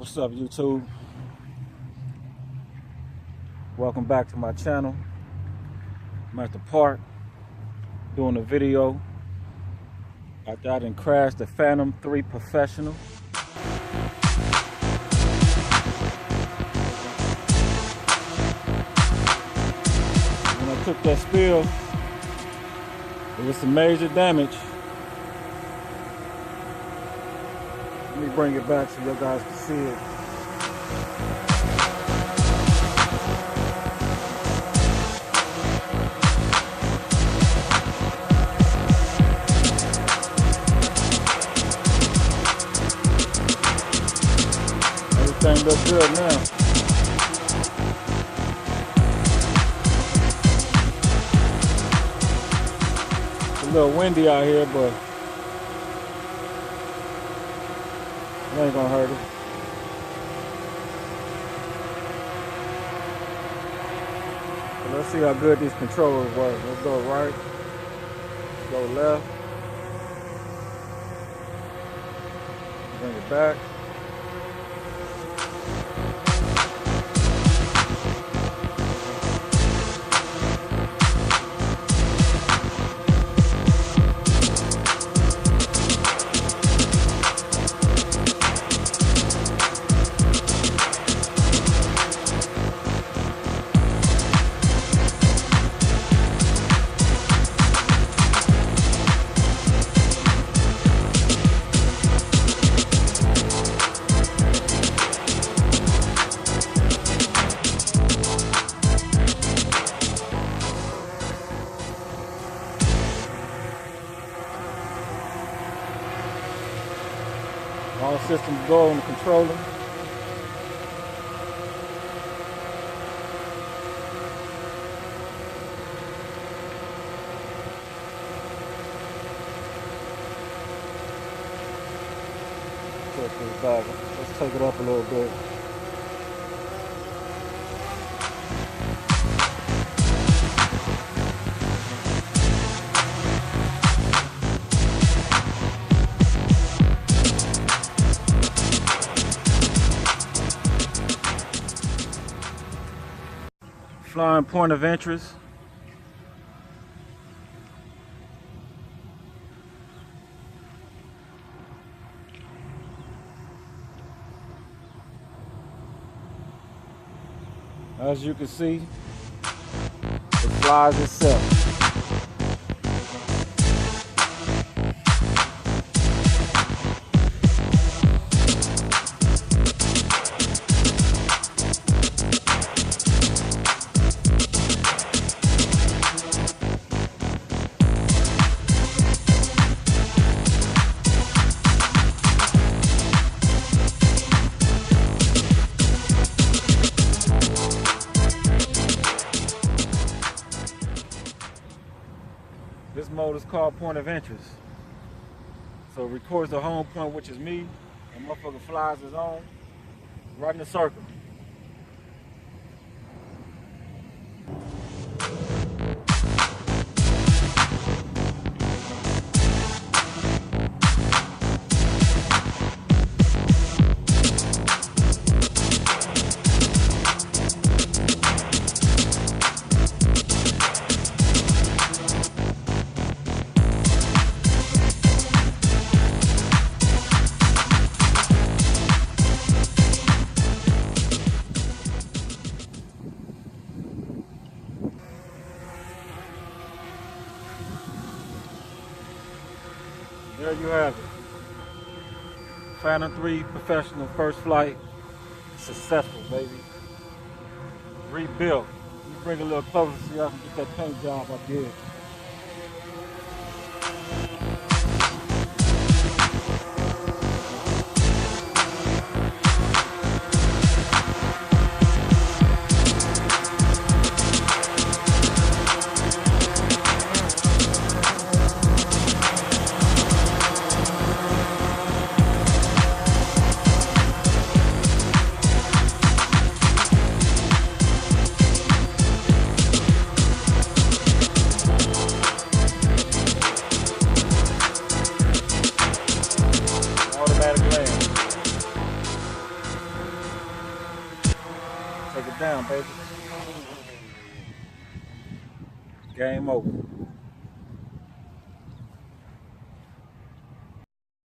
What's up, YouTube? Welcome back to my channel. I'm at the park doing a video after I done crashed the Phantom 3 Professional. When I took that spill, there was some major damage. Let me bring it back so you guys can see it. Everything looks good now. It's a little windy out here, but it ain't gonna hurt it. So let's see how good these controllers work. Let's go right, go left, bring it back. All systems go on the controller. Check this back. Let's take it up a little bit. Flying point of interest. As you can see, it flies itself. This mode is called point of interest. So it records the home point, which is me, and motherfucker flies his own right in the circle. There you have it. Phantom 3 Professional first flight. Successful, baby. Rebuilt. Let me bring it a little closer so y'all can get that paint job I did. took it down, baby. Game over.